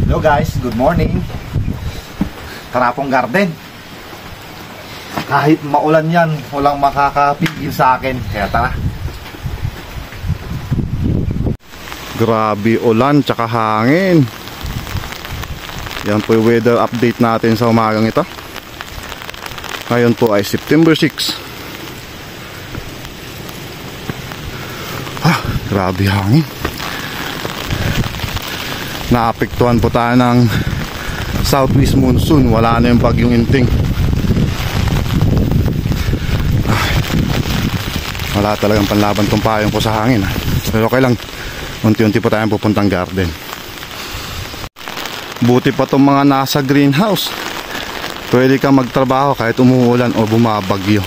Hello guys, good morning. Karapong garden. Kahit maulan yan, walang makakapigil sa akin. Kaya tara. Grabe ulan tsaka hangin. Yan po yung weather update natin sa umagang ito. Ngayon po ay September 6. Grabe hangin. Naapektuhan po tayo ng southwest monsoon. Wala na yung bagyong Inting. Wala talagang panlaban tong payong ko sa hangin. Pero okay lang, unti-unti po tayong pupuntang garden. Buti pa tong mga nasa greenhouse. Pwede kang magtrabaho kahit umuulan o bumabagyo.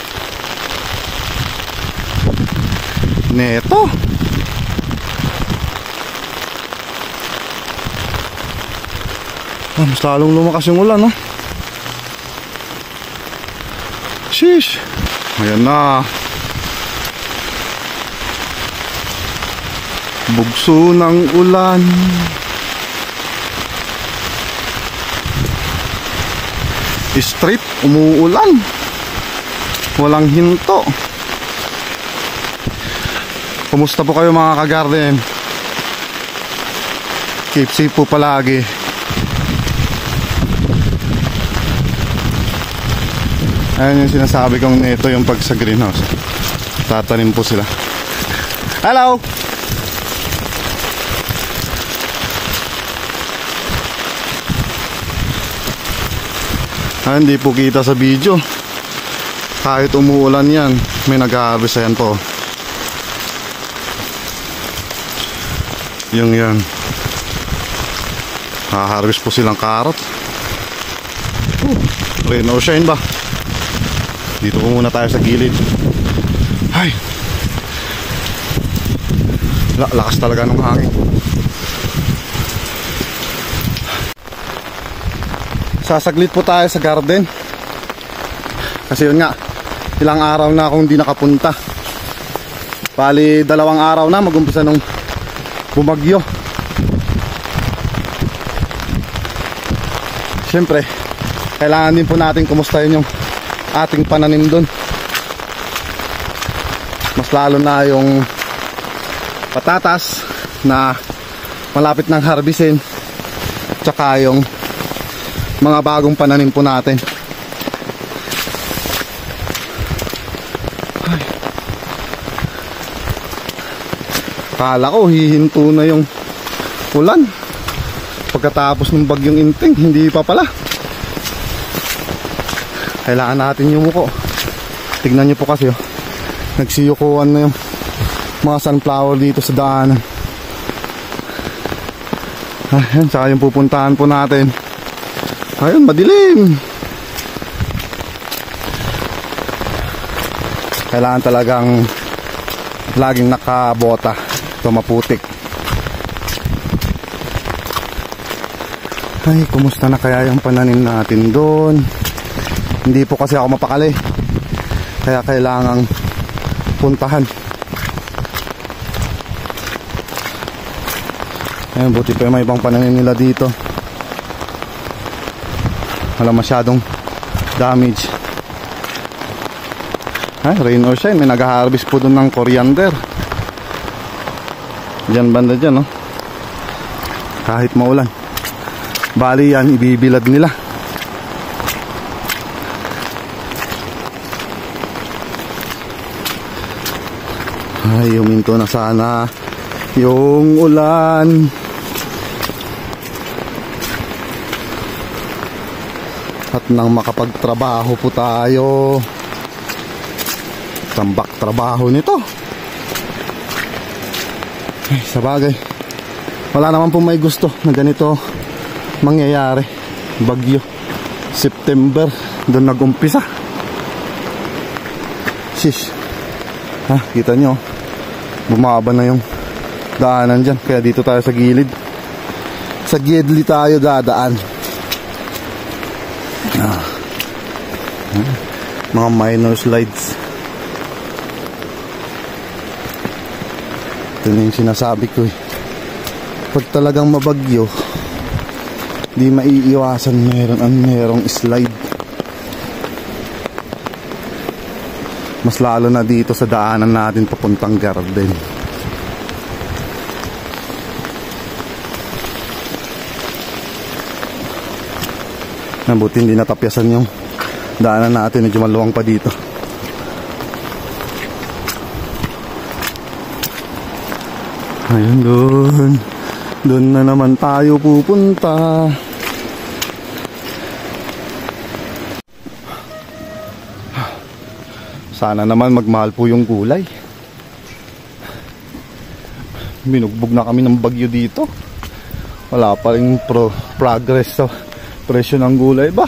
Neto, mas lalong lumakas yung ulan, no? Sheesh. Ayan na. Bugso ng ulan. Straight, umuulan. Walang hinto. Kumusta po kayo mga ka-garden? Keep safe po palagi. Ayan yung sinasabi kong ito yung pag sa greenhouse. Tatanim po sila. Hello! Hindi po kita sa video. Kahit umuulan yan, may nag-harvest. Ayan po. Yung yan. Ha-harvest po silang carrot. Rain or shine ba? Dito po muna tayo sa gilid. Ay, lakas talaga ng hangin. Sasaglit po tayo sa garden. Kasi yun nga, ilang araw na akong hindi nakapunta. Bali 2 araw na mag-umpisa nung bumagyo. Siyempre, kailangan din po natin kumustahin yung ating pananim doon. Mas lalo na yung patatas na malapit ng harvestin, tsaka yung mga bagong pananim po natin. Ay. Kala ko hihinto na yung ulan pagkatapos ng bagyong Inting. Hindi pa pala. Kailangan natin yumuko. Tignan nyo po kasi, oh, nagsiyukuan na yung mga sunflower dito sa daanan. Ayan, saka yung pupuntahan po natin. Ayun, madilim. Kailangan talagang laging nakabota. Ito maputik. Ay, kumusta na kaya yung pananim natin doon? Hindi po kasi ako mapakali. Kaya kailangang puntahan. Ayun, buti pa may ibang pananim nila dito. Wala masyadong damage. Ay, rain or shine, may nag-harvest po doon ng coriander. Diyan banda dyan, no? Kahit maulan. Bali yan, ibibilad nila. Ay, huminto na sana yung ulan. At nang makapagtrabaho po tayo. Tambak trabaho nito. Ay, sa bagay, wala naman po may gusto na ganito mangyayari. Bagyo September, doon nag-umpisa. Shish. Ha, kita nyo, bumaba na yung daanan dyan. Kaya dito tayo sa gilid. Sa gidli tayo dadaan. Mga minor slides. Ito na yung sinasabi ko, eh. Pag talagang mabagyo, Di maiiwasan merong slide. Mas lalo na dito sa daanan natin papuntang garden. Nabuti hindi natapyasan yung daanan natin, medyo maluwang pa dito. Ayun, doon na naman tayo pupunta. Sana naman magmahal po yung gulay. Binugbog na kami ng bagyo dito. Wala pa rin progress sa presyo ng gulay ba?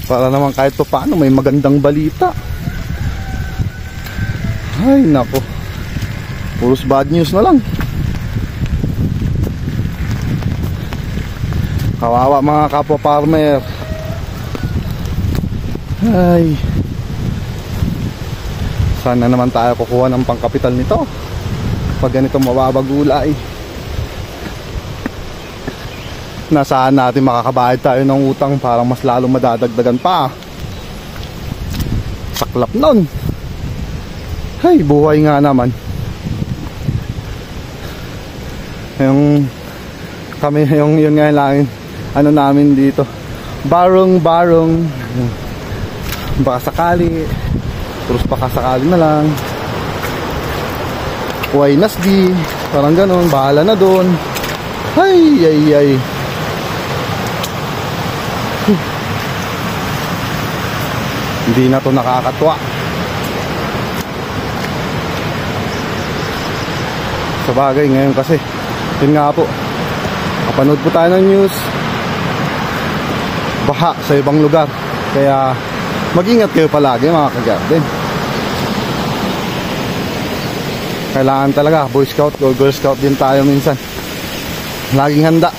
Para naman kahit pa paano may magandang balita. Ay nako, puros bad news na lang. Kawawa mga kapwa farmer. Ay, sana naman tayo kukuha ng pangkapital nito pag ganito mababa gulay. Nasaan natin makakabayad tayo ng utang, parang mas lalong madadagdagan pa. Saklap nun. Ay, buhay nga naman. Yung kami, yun nga lang ano namin dito, barong baka sakali, terus baka sakali na lang. Why nasdi, parang ganon, bahala na doon. Ay. Hindi na to nakakatuwa. Sa bagay ngayon kasi, yun nga po, kapanood po tayo ng news, baha sa ibang lugar. Kaya mag-ingat kayo palagi mga ka-garden. Kailangan talaga Boy Scout o Girl Scout din tayo minsan. Laging handa.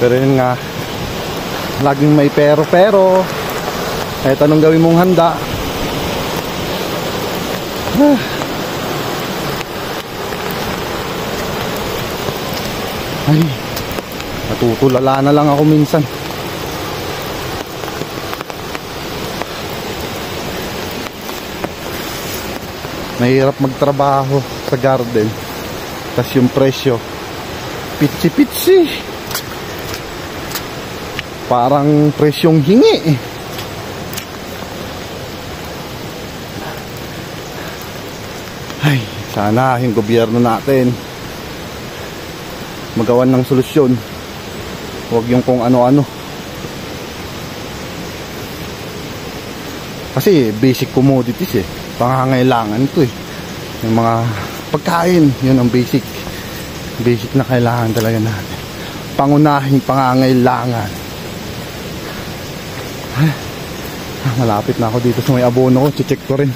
Pero yun nga, laging may pero. Kahit anong gawin mong handa. Ay, natutulala na lang ako minsan. Mahirap magtrabaho sa garden, tas yung presyo pitsi parang presyong hingi. Ay, sana yung gobyerno natin magawan ng solusyon, huwag yung kung ano-ano. Kasi basic commodities pangangailangan ito yung mga pagkain, yun ang basic na kailangan talaga natin, pangunahing pangangailangan. Malapit na ako dito sa may abono ko, check ko rin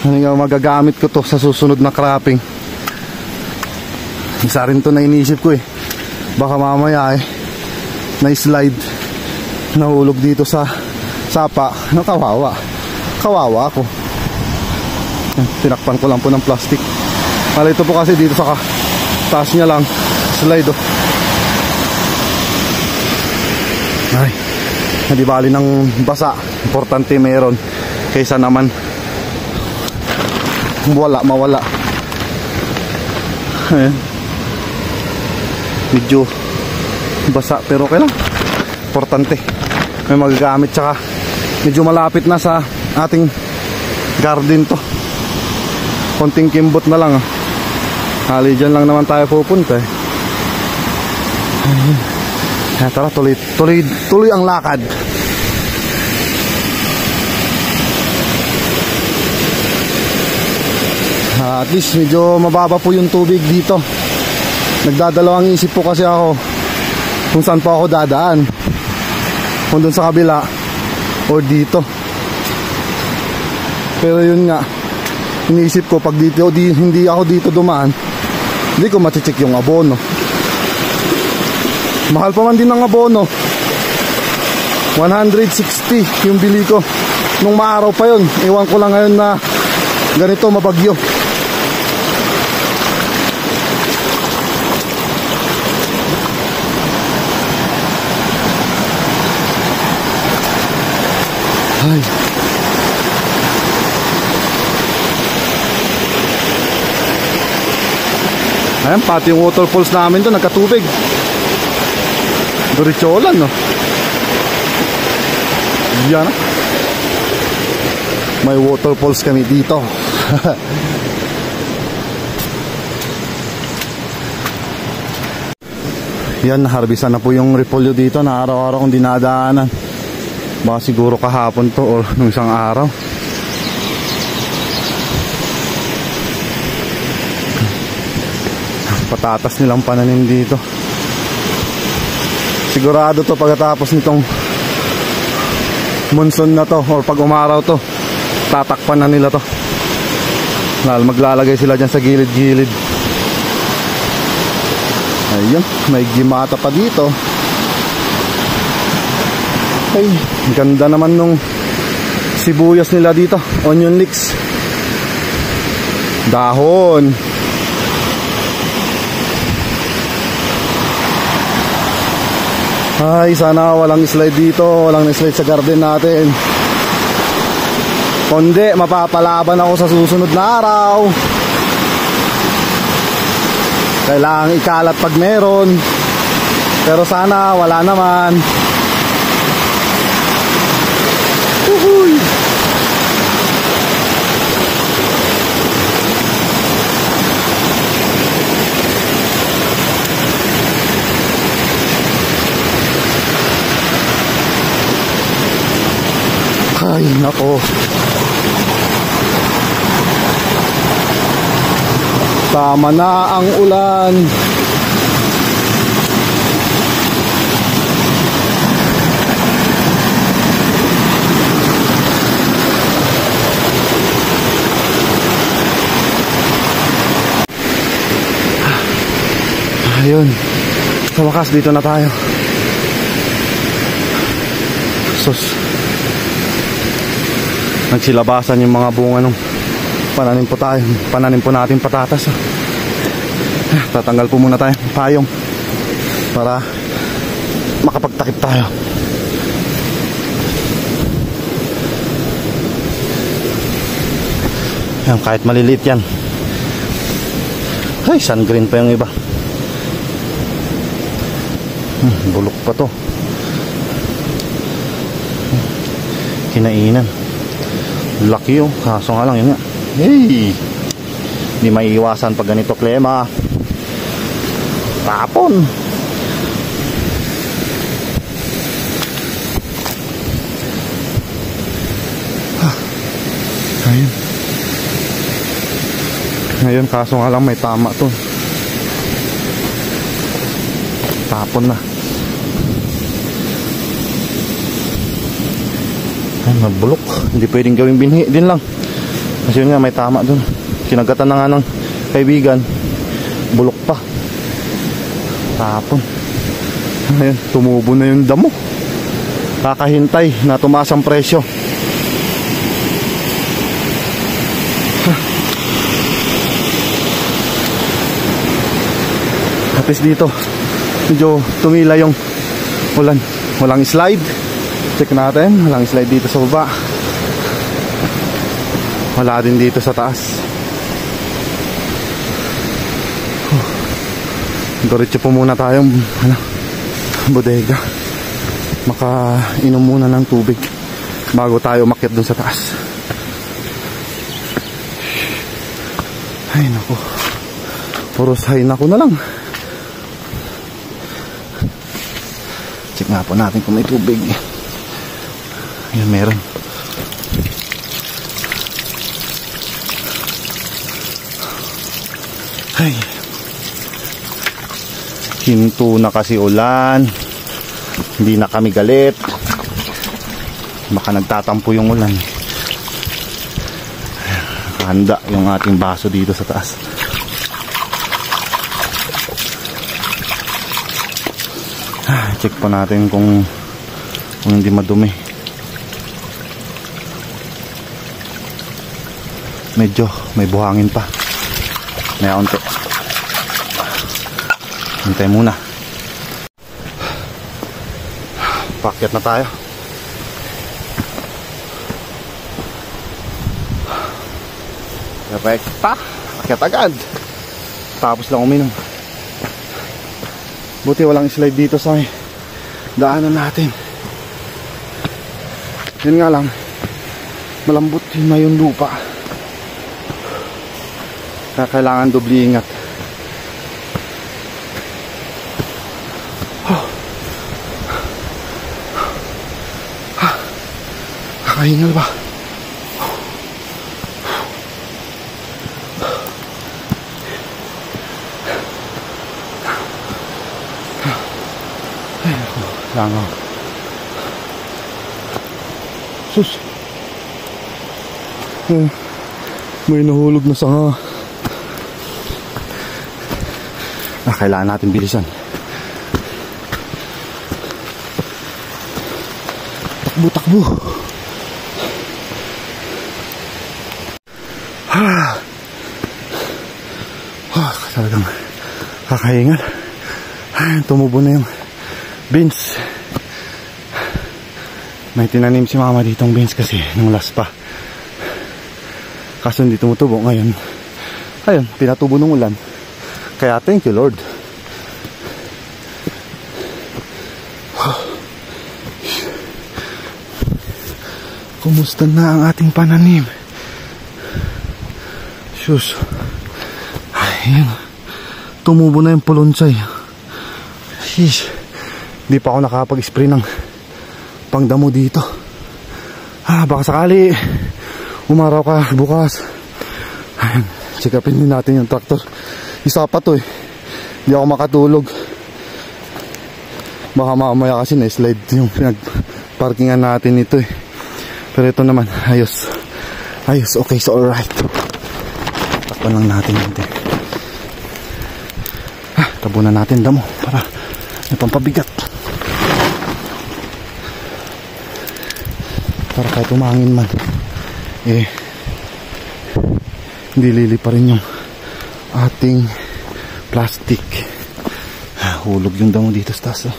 ano yung magagamit ko to sa susunod na cropping. Isa rin to na inisip ko baka mamaya na slide, nahulog dito sa sapa, kawawa ako. Tinakpan ko lang po ng plastic. Ito po kasi dito sa taas niya lang slide Ay, hindi bali ng basa, importante meron kaysa naman mawala. Ayan, medyo basa pero okay lang, importante may magagamit. Tsaka medyo malapit na sa ating garden to, konting kimbot na lang hali dyan lang naman tayo pupunta Kaya tara, tuloy ang lakad. At least medyo mababa po yung tubig dito. Nagdadalawang isip po kasi ako kung saan po ako dadaan, kung dun sa kabila o dito. Pero yun nga, iniisip ko pag dito hindi ako dito dumaan, hindi ko maticheck yung abono. Mahal pa man din ng abono, 160 yung bili ko nung maaraw pa yun. Ewan ko lang ngayon na ganito mabagyo. Ayan, pati yung waterfalls namin doon nagkatubig. Diretsolan, no? Yan, may waterfalls kami dito. Yan, naharbisan na po yung repolyo dito na araw-araw kong dinadaanan. Baka siguro kahapon to or nung isang araw. Patatas nilang pananim dito. Sigurado to pagkatapos nitong monsoon na to or pag umaraw to, tatakpan na nila to. Maglalagay sila dyan sa gilid-gilid. Ayun, may gimata pa dito. Ay, ganda naman nung sibuyas nila dito. Onion leeks. Dahon. Ay, sana walang slide dito. Walang slide sa garden natin. Kundi, mapapalaban ako sa susunod na araw. Kailangan ikalat pag meron. Pero sana wala naman. Uhuy. Ay, nako. Tama na ang ulan. Ayun. Sa wakas, dito na tayo. Sus. Nagsilabasan yung mga bunga nung pananim po natin patatas. Tatanggal po muna tayo payong para makapagtakip tayo. Yan, kahit maliliit yan. Ay, sun green pa yung iba. Bulok pa to. Kinainan. Laki oh, kaso nga lang yun nga. Hey, hindi maiiwasan pag ganito klema. Tapon. Ayun. Ngayon kaso nga lang may tama to. Tapon na. Ay, mabulok. Hindi pwedeng gawing binhi din lang. Kasi yun nga, may tama dun. Kinagatan na nga ng kaibigan. Bulok pa. Tapon. Ayun, tumubo na yung damo. Kakahintay na tumaas ang presyo. At least dito medyo tumila yung ulan. Walang slide. Check natin, walang slide dito sa baba. Wala din dito sa taas. Diretso po muna tayong bodega. Makainom muna ng tubig bago tayo umakyat dun sa taas. Ay naku, puros hay naku na lang. Check nga po natin kung may tubig. Ayan, meron. Ay, hinto na kasi ulan. Hindi na kami galit. Baka nagtatampo yung ulan. Handa yung ating baso dito sa taas. Check po natin kung hindi madumi. Medyo may buhangin pa. May onte. Hintay muna. Pakyat na tayo. Perfecta. Pakyat agad. Tapos lang uminom. Buti walang slide dito sa daanan natin. Yun nga lang, malambot na yung lupa. Kaya kailangan doble ingat. Kakahingal ba? Ay, ako, langaw. Sus. May nahulog na sanga. Kailangan natin bilisan. Takbo. Talagang kakahingal. Tumubo na yung beans. May tinanim si mama ditong beans kasi nung last pa. Kaso hindi tumutubo ngayon. Ayun, pinatubo ng ulan. Kaya thank you Lord. Kumusta na ang ating pananim? Sus. Ayun. Tumubo na yung pulunsay. Sheesh. Di pa ako nakapag-spray ng pangdamo dito. Baka sakali umaraw ka bukas. Ayun. Check-upin din natin yung tractor. Isa pa to eh. Di ako makatulog. Baka mamaya kasi na-slide yung pinag-parkingan natin ito eh. Pero ito naman, ayos. Okay, so alright. Takpan lang natin ito. Tabunan natin damo para may pampabigat. Para kahit umangin man, hindi lilipa rin yung ating plastic. Hulog yung damo dito sa taas.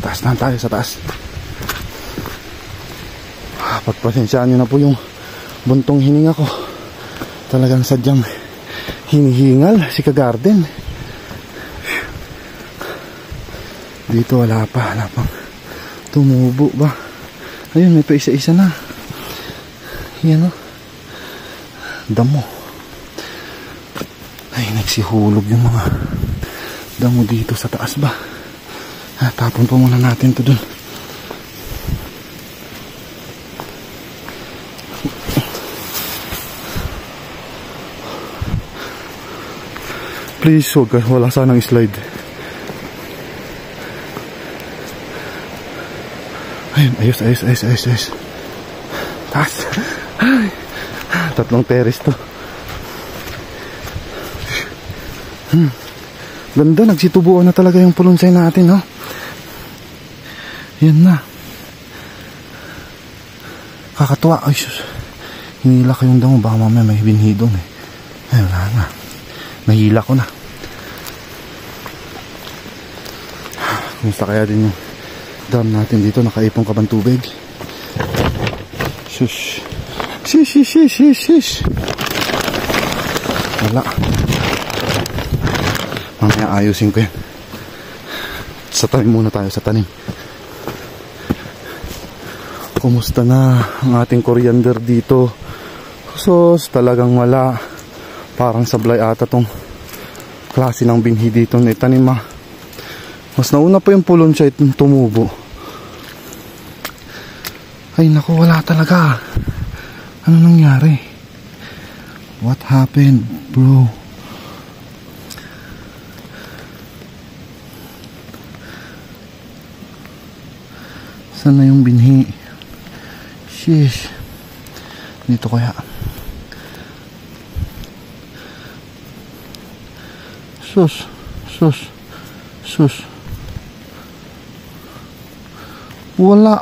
Taas na tayo sa taas. Pagpasensyaan nyo na po yung buntong hininga ko. Talagang sadyang hinihingal si Kagarden. Dito wala pang tumubo ba. Ayun, may pa isa-isa na. Yan o, damo. Ay, nagsihulog yung mga damo dito sa taas ba. Tapon po muna natin to dun. Please, wala sanang slide. Ayun, ayos. Taas. Ay, 3 terrace to. Ganda, nagsitubuan na talaga yung pulunsay natin, no? Yan na. Kakatuwa. Ay, sus. Hinila ko yung damo. Baka mamaya may binhidong eh. Ay, wala na. Nahila ko na. Kumusta kaya din yung dam natin dito? Nakaipong ka bang tubig? Shush. Shish. Wala. Mamaya ayusin ko yan. Sa tanim muna tayo, sa tanim. Kumusta na ang ating coriander dito? Sos, talagang wala. Parang sablay ata tong klase ng binhi dito na itanim. Mas nauna pa yung pulon siya itong tumubo. Ay naku, wala talaga. Ano nangyari? What happened, bro? Saan na yung binhi? Sheesh. Dito kaya. Sus. Wala.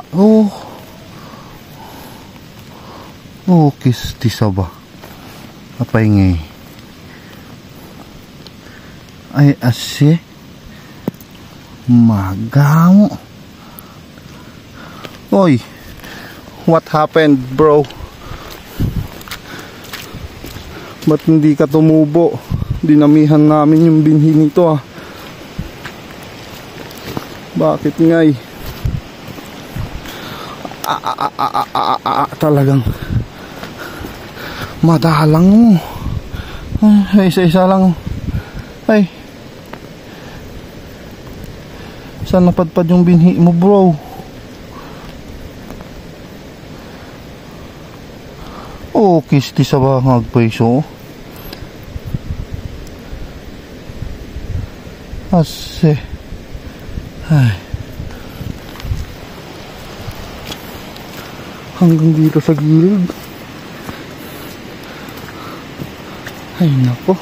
Kis tisaba. Apay ngay. Ay asye. Magamo. Oy. What happened, bro? Ba't hindi ka tumubo? Dinamihan namin yung binhi nito ah. Bakit ngay? Talagang madalang mo. Ay, isa-isa lang. Ay, saan napadpad yung binhi mo, bro? Oh, kisti sa bangag peso. Ase. Ay. Hanggang dito sa gilid. Ay nako.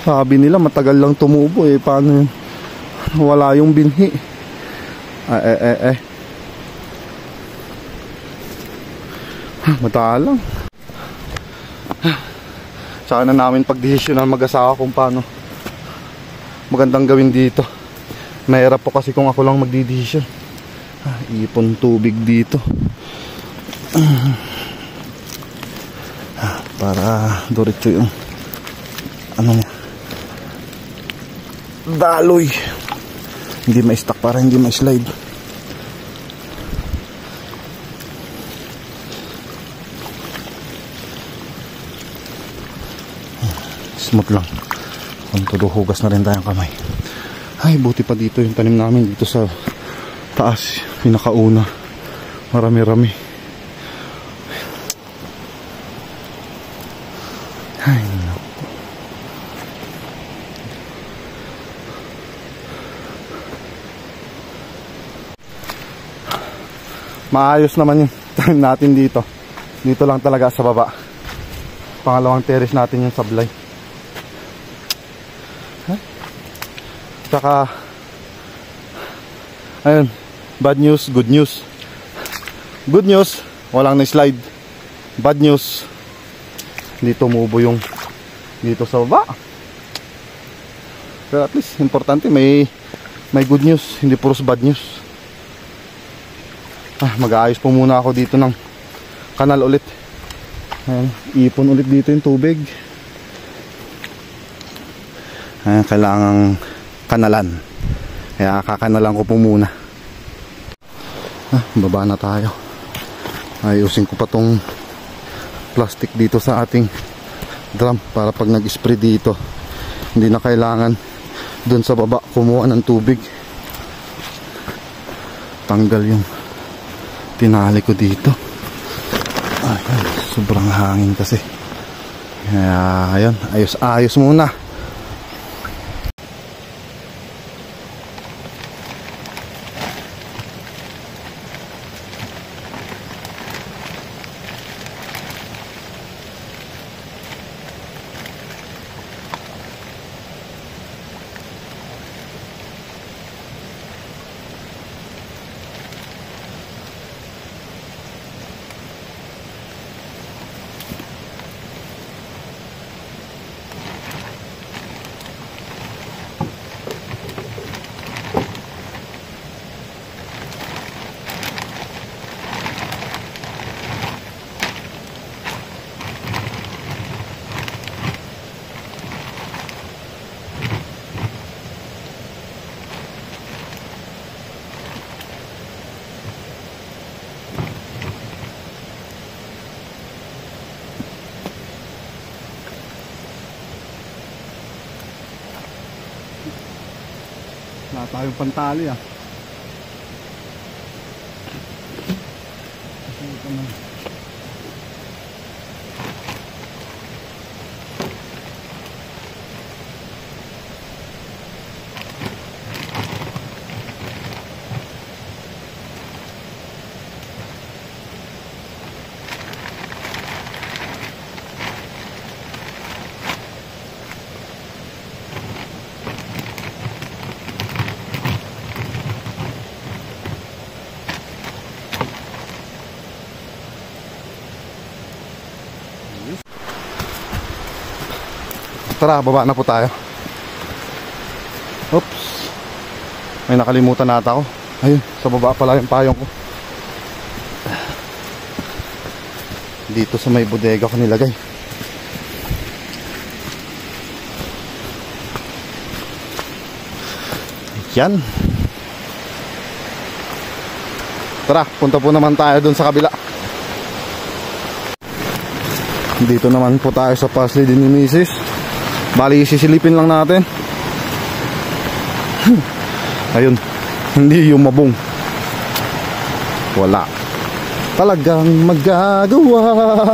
Sabi nila matagal lang tumubo eh. Paano yun? Wala yung binhi. Matalang. Saka na namin pagdesisyon ng mag-asawa kung paano magandang gawin dito. Mahirap po kasi kung ako lang magdidesisyon. Ipon tubig dito. Para diretso yung ano niya, daloy. Hindi ma-stack para hindi ma-slide. Smooth lang. Kung hugas na rin tayong kamay. Ay, buti pa dito yung tanim namin dito sa taas, pinakauna. Marami-rami. Ay, naku. Maayos naman yung tanim natin dito. Dito lang talaga sa baba. Pangalawang terrace natin yung sablay. Saka ayun, bad news, good news. Good news, walang na-slide. Bad news, hindi tumubo yung dito sa baba. Pero at least importante may good news, hindi puros bad news. Mag-aayos po muna ako dito ng kanal ulit. Ayan, ipon ulit dito yung tubig. Ayan, kailangang kanalan. Kaya kakanalan ko po muna. Baba na tayo. Ayusin ko pa tong plastic dito sa ating drum para pag nag-spray dito hindi na kailangan dun sa baba kumuha ng tubig. Tanggal yung tinali ko dito. Sobrang hangin kasi. Kaya ayun, ayos muna. Wala tayong pantali ah. Tara, baba na po tayo. Oops. May nakalimutan nata ako. Ayun, sa baba pala yung payong ko. Dito sa may bodega ko nilagay. Yan. Tara, punta po naman tayo dun sa kabila. Dito naman po tayo sa parsley din ni Mrs. Bali, sisilipin lang natin. Ayun, hindi yung wala talagang magagawa.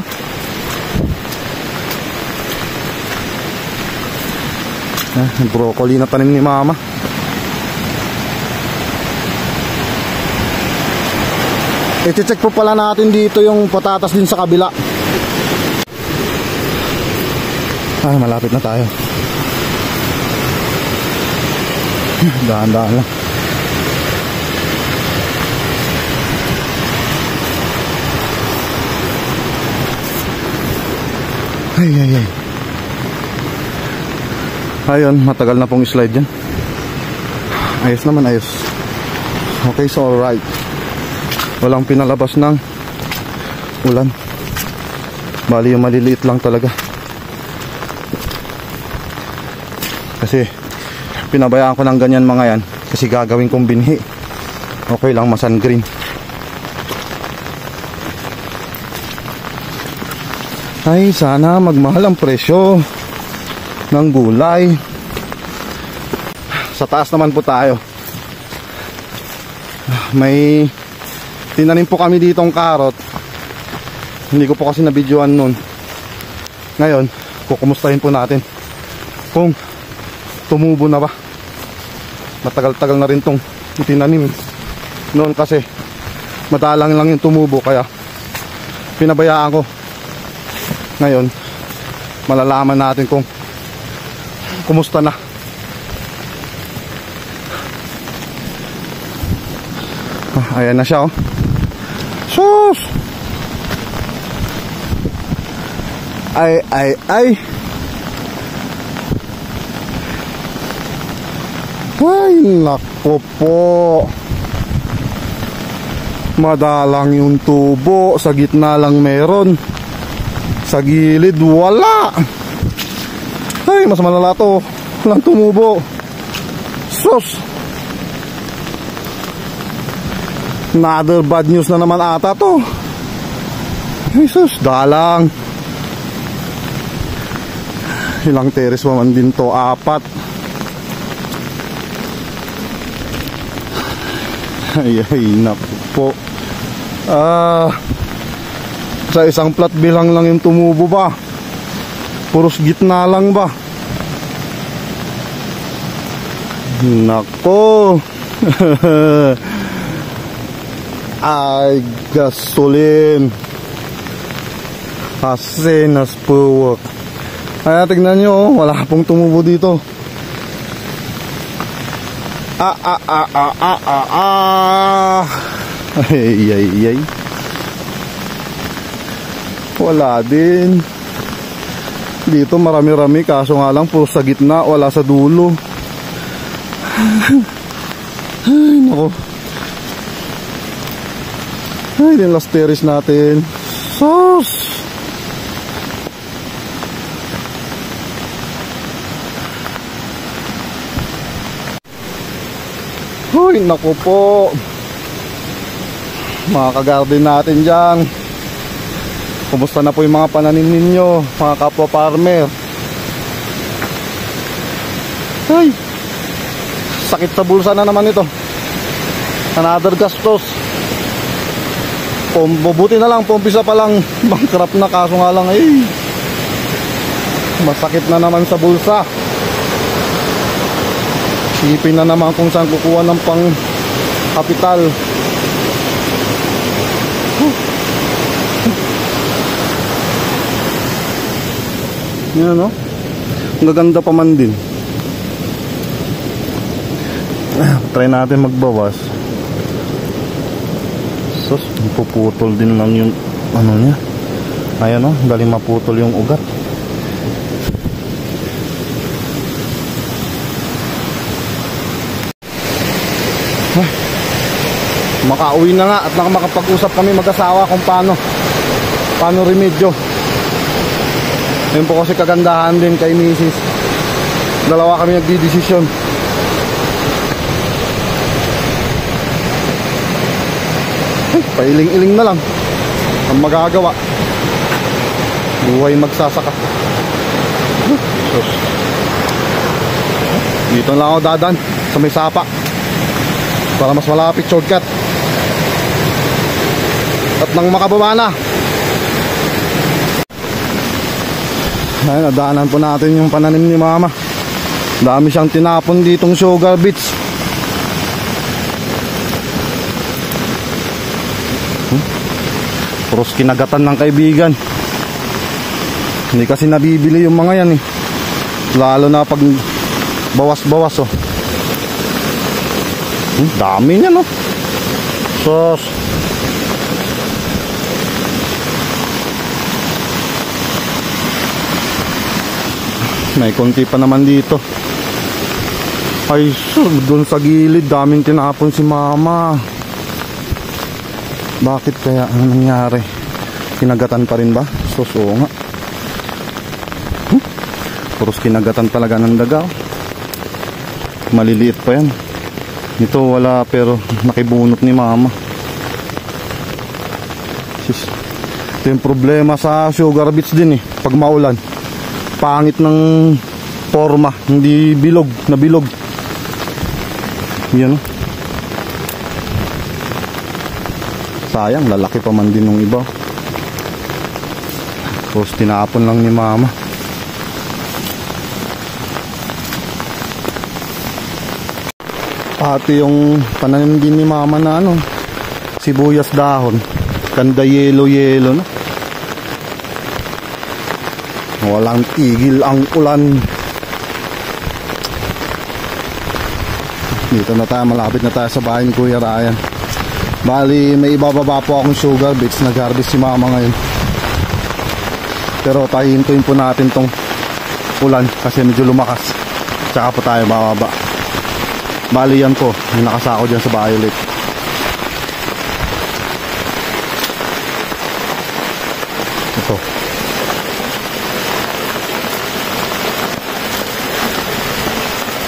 Broccoli na tanim ni mama. I-check po pala natin dito yung patatas din sa kabila. Ay, malapit na tayo. Dahan-dahan lang. Ay. Ayun, matagal na pong slide yan. Ayos naman, ayos. Okay, so alright. Walang pinalabas ng ulan. Bali yung maliliit lang talaga. Kasi pinabayaan ko ng ganyan mga yan. Kasi gagawin kong binhi. Okay lang, masan green. Ay, sana magmahal ang presyo ng gulay. Sa taas naman po tayo. May tinanim po kami ditong karot. Hindi ko po kasi nabidyoan nun. Ngayon, kukumustahin po natin kung tumubo na ba. Matagal-tagal na rin tong itinanim. Noon kasi madalang lang yung tumubo, kaya pinabayaan ko. Ngayon, malalaman natin kung kumusta na. Ayan na siya, oh. Sus! Ay. Ay, nako po. Madalang yung tubo. Sa gitna lang meron. Sa gilid wala. Ay, mas malala to. Walang tumubo. Sus! Another bad news na naman ata to. Ay, sus, dalang. Ilang teres pa man din to? 4. Ay, naku po. Sa isang plat bilang lang yung tumubo ba? Puros gitna lang ba? Nako. Ay, gasolin. Asenas po. Ay, tignan nyo, oh, wala pong tumubo dito. Ay. Wala din. Dito marami-rami, kaso nga lang puro sa gitna, wala sa dulo. Ay, nako. Ay, din last terrace natin. Sus! Ay, nako po. Mga ka-garden natin dyan, kumusta na po yung mga pananim ninyo, mga kapwa farmer? Ay, sakit sa bulsa na naman ito. Another gastos. Bubuti na lang, pumpisa pa lang bankrupt na, kaso nga lang masakit na naman sa bulsa. Isipin na naman kung saan kukuha ng pang kapital. Yan, no? Ang gaganda pa man din. Try natin magbawas. Sus, puputol din lang yung ano niya. Ayan, no? Dali maputol yung ugat. Makauwi na nga at makapag-usap kami mag-asawa kung paano remedyo. Yun po kasi kagandahan din kay Mrs. Dalawa kami nagdidesisyon. Pailing-iling na lang ang magagawa. Buhay magsasaka. Sus. Dito lang ako dadan sa may sapa para mas malapit, shortcut. At nang makababa na, ayun, nadaanan po natin yung pananim ni mama. Dami siyang tinapon ditong sugar beets. Puros kinagatan ng kaibigan. Hindi kasi nabibili yung mga yan eh. Lalo na pag bawas-bawas oh. Dami niya no. Sos. May konti pa naman dito. Ay sus, doon sa gilid daming tinapon si mama. Bakit kaya? Ano nangyari? Kinagatan pa rin ba? Sus, oo nga. Puros kinagatan talaga ng daga. Maliliit pa yan. Ito wala pero nakibunot ni mama. Sus. Ito yung problema sa sugar beets din eh. Pag maulan, pangit ng forma. Hindi bilog, nabilog. Yan o. Sayang, lalaki pa man din ng iba. Tapos tinapon lang ni mama. Pati yung pananim din ni mama na ano, sibuyas dahon. Ganda yellow no? Walang tigil ang ulan. Dito na tayo, malapit na tayo sa bahay ni Kuya Ryan. Bali, may ibababa po akong sugar beets. Nag-harvest si mama ngayon. Pero tahintuin po natin tong ulan kasi medyo lumakas. Tsaka po tayo bababa. Bali yan po, yung nakasako dyan sa violet. Ito.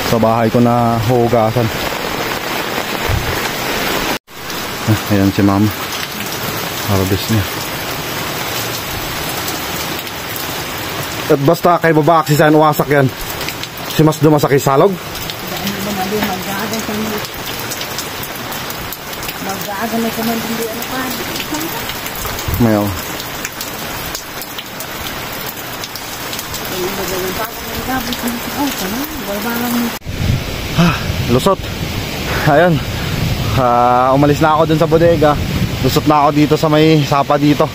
Sa bahay ko na hugasan. Ayan si mama. Harvest niya. At basta kay babak si San wasak yan. Si mas dumasak kay salog. Mayo. Lusot. Ayan. Umalis na ako dun sa bodega. Lusot na ako dito sa may sapa dito.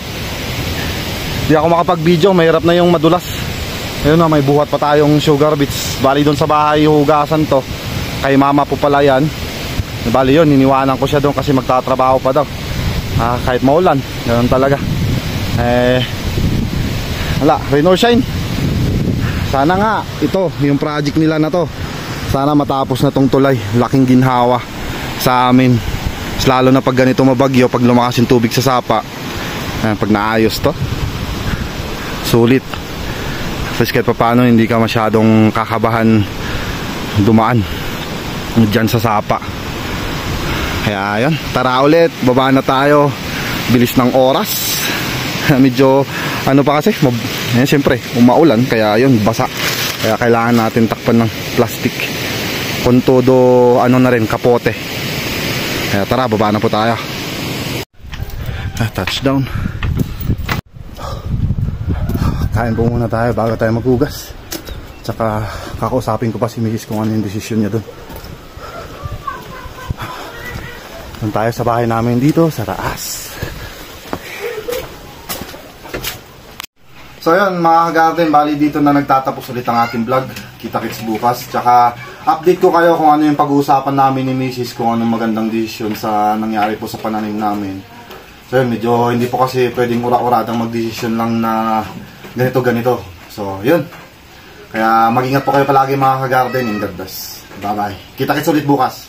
Di ako makapag-video, mahirap na yung madulas. Ayun na, may buhat pa tayong sugar beets. Bali dun sa bahay hugasan to. Kay mama po pala yan. Bali yun, iniwanan ko siya doon kasi magtatrabaho pa daw. Kahit maulan, ganoon talaga. Wala, rain or shine. Sana nga, ito, yung project nila na to, sana matapos na tong tulay. Laking ginhawa sa amin. Lalo na pag ganito mabagyo, pag lumakas yung tubig sa sapa. Pag naayos to, sulit. Kasi kahit pa paano, hindi ka masyadong kakabahan dumaan dyan sa sapa. Kaya yun, tara ulit, baba na tayo. Bilis ng oras. Medyo ano pa kasi siyempre umaulan, kaya yun, basa. Kaya kailangan natin takpan ng plastic kung todo ano na rin, kapote. Kaya tara, baba na po tayo. Touchdown. Kain po muna tayo bago tayo maghugas. Tsaka kakausapin ko pa si Mrs. kung ano yung desisyon niya dun. Doon tayo sa bahay namin dito sa taas. So yun mga ka-garden, bali dito na nagtatapos ulit ang ating vlog. Kita-kits bukas. Tsaka update ko kayo kung ano yung pag-uusapan namin ni Mrs. kung anong magandang desisyon sa nangyari po sa pananim namin. So yun, medyo hindi po kasi pwedeng ura-uradang mag-desisyon lang na ganito-ganito. So yun. Kaya mag-ingat po kayo palagi mga ka-garden. And God bless. Bye bye. Kita-kits ulit bukas.